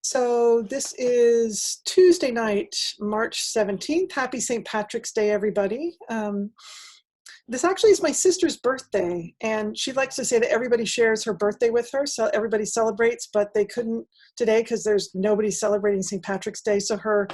So this is Tuesday night, March 17th. Happy St. Patrick's Day, everybody. This actually is my sister's birthday, and she likes to say that everybody shares her birthday with her, so everybody celebrates, but they couldn't today because there's nobody celebrating St. Patrick's Day. So her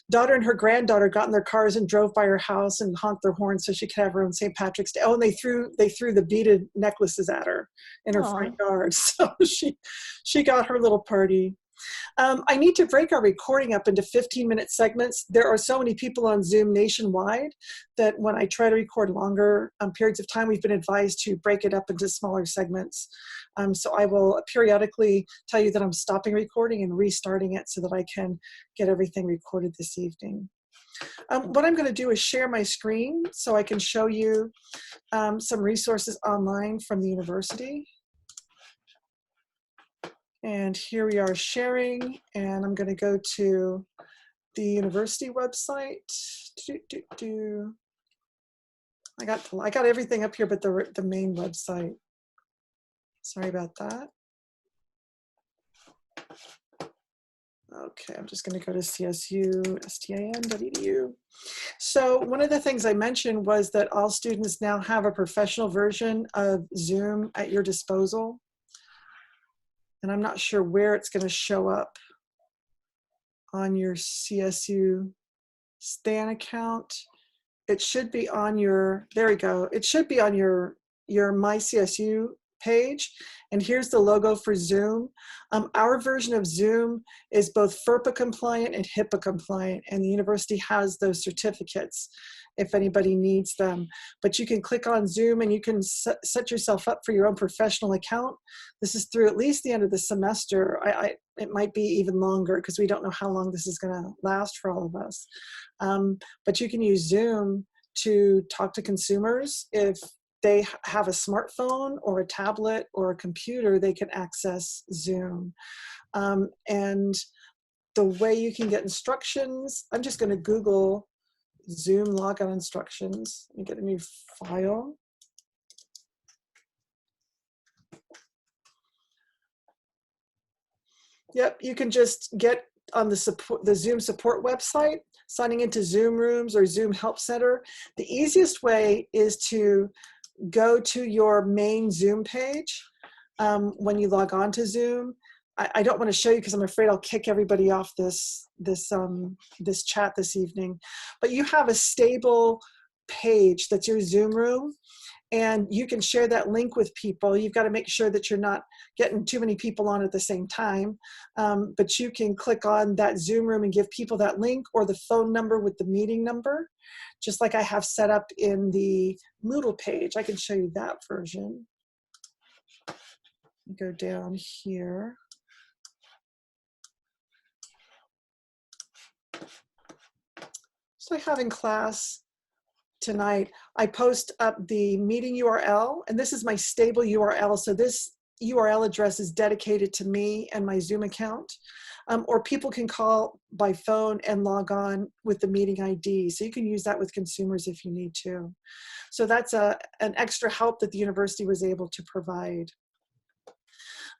daughter and her granddaughter got in their cars and drove by her house and honked their horns so she could have her own St. Patrick's Day. Oh, and they threw the beaded necklaces at her in her Aw. front yard. So she got her little party. I need to break our recording up into 15-minute segments. There are so many people on Zoom nationwide that when I try to record longer periods of time, we've been advised to break it up into smaller segments. So I will periodically tell you that I'm stopping recording and restarting it so that I can get everything recorded this evening. What I'm going to do is share my screen so I can show you some resources online from the university. And here we are sharing, and I'm going to go to the university website. I got everything up here but the main website. Sorry about that. Okay, I'm just going to go to csu.stan.edu. So one of the things I mentioned was that all students now have a professional version of Zoom at your disposal. And I'm not sure where it's going to show up on your CSU Stan account. It should be on your, there we go. It should be on your My CSU page. And here's the logo for Zoom. Our version of Zoom is both FERPA compliant and HIPAA compliant, and the university has those certificates if anybody needs them. But you can click on Zoom and you can set yourself up for your own professional account. This is through at least the end of the semester. It might be even longer because we don't know how long this is going to last for all of us. But you can use Zoom to talk to consumers. If they have a smartphone or a tablet or a computer, they can access Zoom. And the way you can get instructions, I'm just going to Google Zoom logout instructions and get a new file. Yep, you can just get on the Zoom support website, signing into Zoom Rooms or Zoom Help Center. The easiest way is to go to your main Zoom page when you log on to Zoom. I don't want to show you because I'm afraid I'll kick everybody off this chat this evening. But you have a stable page that's your Zoom room, and you can share that link with people. You've got to make sure that you're not getting too many people on at the same time. But you can click on that Zoom room and give people that link or the phone number with the meeting number, just like I have set up in the Moodle page. I can show you that version. Go down here. So I have in class tonight, I post up the meeting URL, and this is my stable URL. So this URL address is dedicated to me and my Zoom account, or people can call by phone and log on with the meeting ID. So you can use that with consumers if you need to. So that's an extra help that the university was able to provide.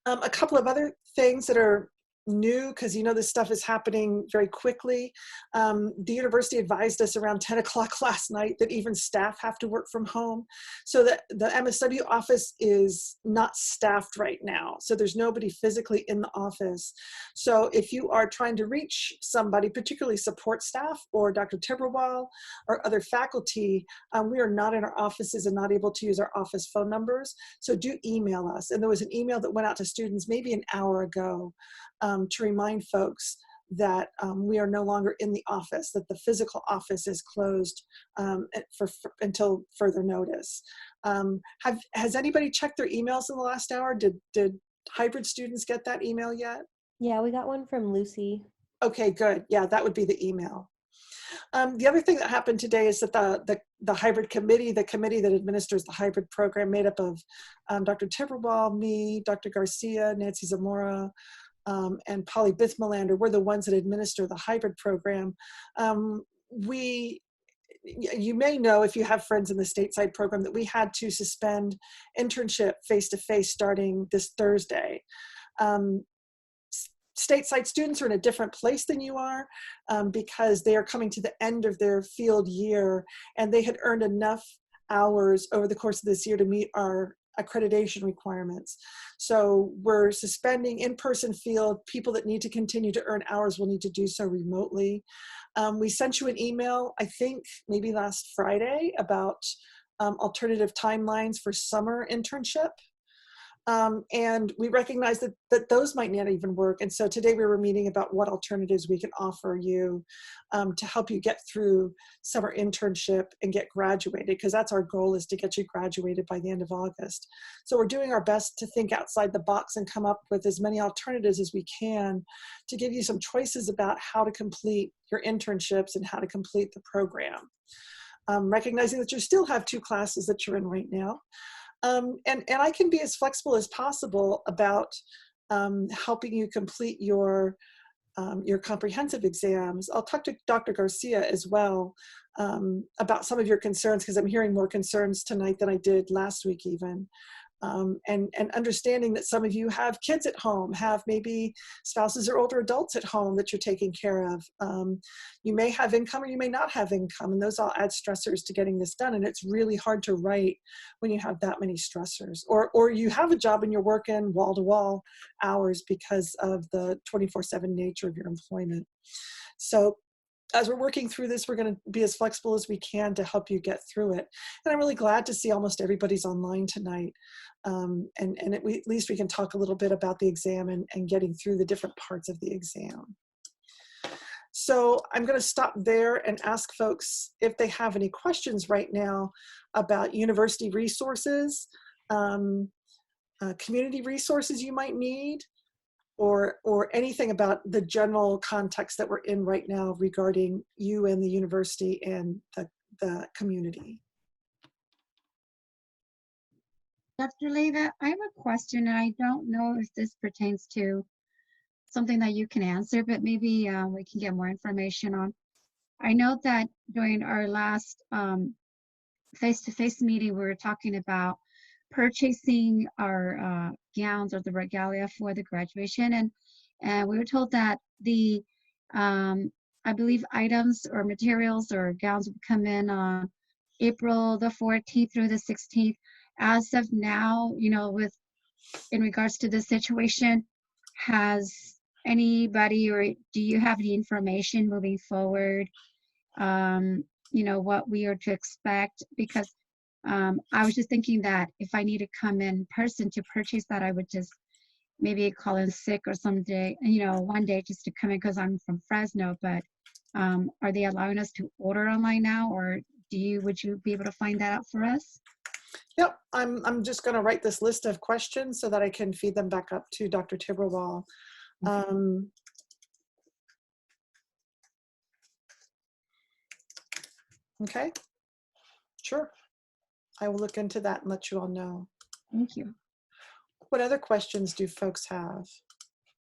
A couple of other things that are new, because you know this stuff is happening very quickly. The university advised us around 10 o'clock last night that even staff have to work from home. So that the MSW office is not staffed right now. So there's nobody physically in the office. So if you are trying to reach somebody, particularly support staff or Dr. Timberwall or other faculty, we are not in our offices and not able to use our office phone numbers. So do email us. And there was an email that went out to students maybe an hour ago to remind folks that we are no longer in the office, that the physical office is closed until further notice. Has anybody checked their emails in the last hour? Did hybrid students get that email yet? Yeah, we got one from Lucy. Okay, good. Yeah, that would be the email. The other thing that happened today is that the hybrid committee, the committee that administers the hybrid program, made up of Dr. Timberwall, me, Dr. Garcia, Nancy Zamora, and Polly Bithmelander, were the ones that administer the hybrid program. You may know, if you have friends in the stateside program, that we had to suspend internship face-to-face starting this Thursday. stateside students are in a different place than you are because they are coming to the end of their field year and they had earned enough hours over the course of this year to meet our accreditation requirements. So we're suspending in-person field. People that need to continue to earn hours will need to do so remotely. We sent you an email, I think maybe last Friday, about alternative timelines for summer internship. And we recognize that those might not even work. And so today we were meeting about what alternatives we can offer you to help you get through summer internship and get graduated, because that's our goal, is to get you graduated by the end of August. So we're doing our best to think outside the box and come up with as many alternatives as we can to give you some choices about how to complete your internships and how to complete the program. Recognizing that you still have 2 classes that you're in right now. And I can be as flexible as possible about helping you complete your comprehensive exams. I'll talk to Dr. Garcia as well about some of your concerns, because I'm hearing more concerns tonight than I did last week even. And understanding that some of you have kids at home, have maybe spouses or older adults at home that you're taking care of. You may have income or you may not have income, and those all add stressors to getting this done. And it's really hard to write when you have that many stressors, or you have a job and you're working wall-to-wall hours because of the 24/7 nature of your employment. So as we're working through this, we're going to be as flexible as we can to help you get through it. And I'm really glad to see almost everybody's online tonight. And at least we can talk a little bit about the exam and getting through the different parts of the exam. So I'm going to stop there and ask folks if they have any questions right now about university resources, community resources you might need, or anything about the general context that we're in right now regarding you and the university and the community. Dr. Leyva, I have a question, and I don't know if this pertains to something that you can answer, but maybe we can get more information on. I know that during our last face-to-face meeting, we were talking about purchasing our gowns or the regalia for the graduation, and we were told that the I believe items or materials or gowns would come in on April the 14th through the 16th. As of now, you know, in regards to this situation, has anybody, or do you have any information moving forward, you know, what we are to expect? Because I was just thinking that if I need to come in person to purchase that, I would just maybe call in sick or some day, you know, one day just to come in, because I'm from Fresno. But are they allowing us to order online now, or would you be able to find that out for us? Yep, I'm just going to write this list of questions so that I can feed them back up to Dr. Tiberwall. Okay, sure. I will look into that and let you all know. Thank you. What other questions do folks have?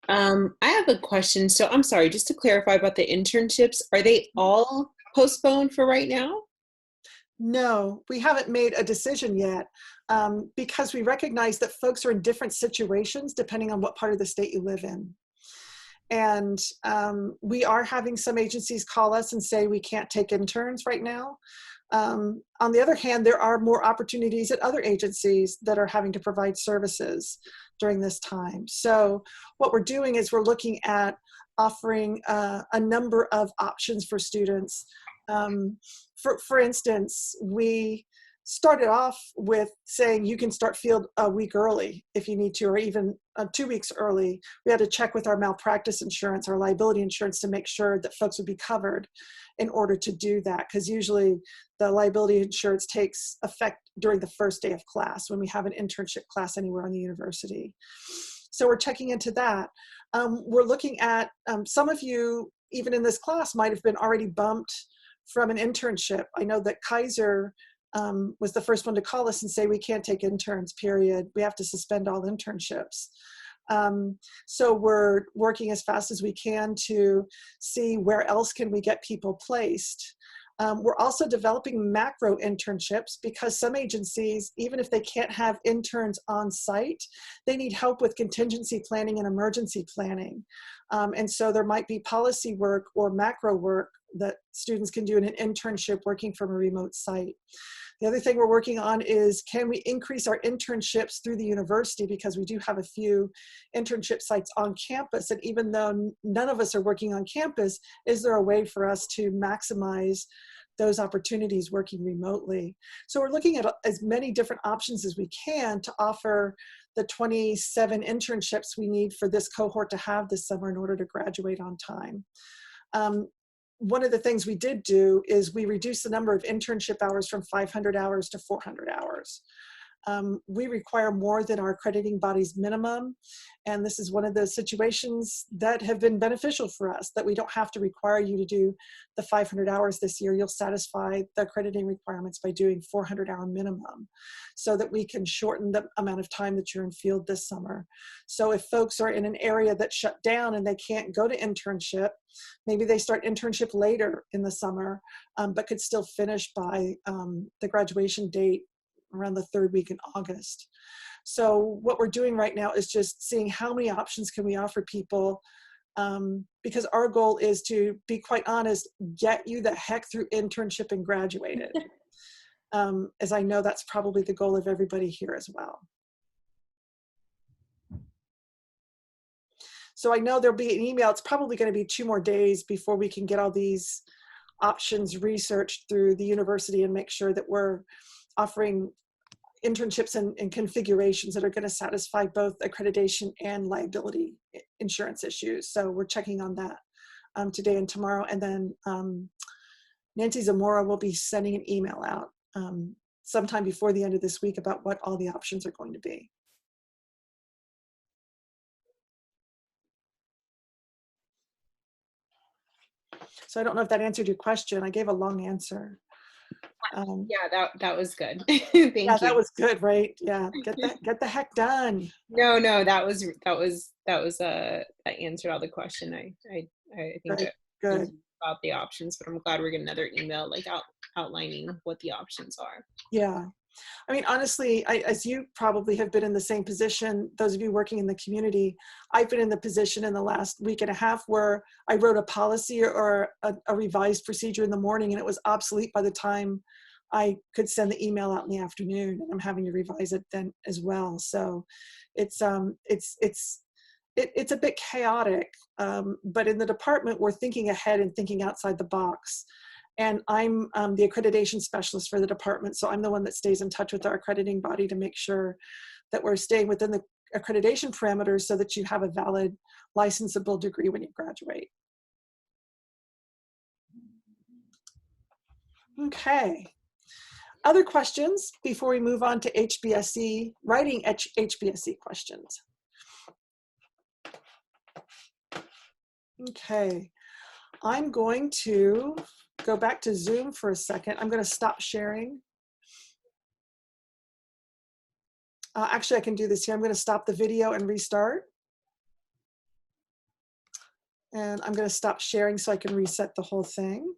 I have a question. So I'm sorry, just to clarify about the internships, are they all postponed for right now? No, we haven't made a decision yet because we recognize that folks are in different situations depending on what part of the state you live in. And we are having some agencies call us and say we can't take interns right now. On the other hand, there are more opportunities at other agencies that are having to provide services during this time. So what we're doing is we're looking at offering a number of options for students. For instance, we started off with saying you can start field a week early if you need to, or even 2 weeks early. We had to check with our malpractice insurance, our liability insurance, to make sure that folks would be covered in order to do that, because usually the liability insurance takes effect during the first day of class when we have an internship class anywhere on the university. So we're checking into that. We're looking at some of you, even in this class, might have been already bumped from an internship. I know that Kaiser was the first one to call us and say we can't take interns, period. We have to suspend all internships. So we're working as fast as we can to see where else can we get people placed. We're also developing macro internships because some agencies, even if they can't have interns on site, they need help with contingency planning and emergency planning. And so there might be policy work or macro work that students can do in an internship working from a remote site. The other thing we're working on is, can we increase our internships through the university, because we do have a few internship sites on campus, and even though none of us are working on campus, is there a way for us to maximize those opportunities working remotely? So we're looking at as many different options as we can to offer the 27 internships we need for this cohort to have this summer in order to graduate on time. One of the things we did do is we reduced the number of internship hours from 500 hours to 400 hours. We require more than our accrediting body's minimum, and this is one of those situations that have been beneficial for us, that we don't have to require you to do the 500 hours this year. You'll satisfy the accrediting requirements by doing 400-hour minimum, so that we can shorten the amount of time that you're in field this summer. So if folks are in an area that's shut down and they can't go to internship, maybe they start internship later in the summer, but could still finish by the graduation date around the 3rd week in August. So what we're doing right now is just seeing how many options can we offer people, because our goal is, to be quite honest, get you the heck through internship and graduated. As I know that's probably the goal of everybody here as well. So I know there'll be an email. It's probably going to be 2 more days before we can get all these options researched through the university and make sure that we're offering internships and configurations that are going to satisfy both accreditation and liability insurance issues. So we're checking on that today and tomorrow. And then Nancy Zamora will be sending an email out sometime before the end of this week about what all the options are going to be. So I don't know if that answered your question. I gave a long answer. Yeah, that was good. Thank you. That was good, right? Yeah, get the heck done. No, that answered all the question. I think that Good. about the options, but I'm glad we're getting another email like outlining what the options are. Yeah. I mean, honestly, as you probably have been in the same position, those of you working in the community, I've been in the position in the last week and a half where I wrote a policy or a revised procedure in the morning, and it was obsolete by the time I could send the email out in the afternoon, and I'm having to revise it then as well. So it's a bit chaotic, but in the department, we're thinking ahead and thinking outside the box. And I'm the accreditation specialist for the department, so I'm the one that stays in touch with our accrediting body to make sure that we're staying within the accreditation parameters so that you have a valid licensable degree when you graduate. Okay. Other questions before we move on to HBSE, writing HBSE questions? Okay. I'm going to go back to Zoom for a second. I'm going to stop sharing. Actually, I can do this here. I'm going to stop the video and restart. And I'm going to stop sharing so I can reset the whole thing.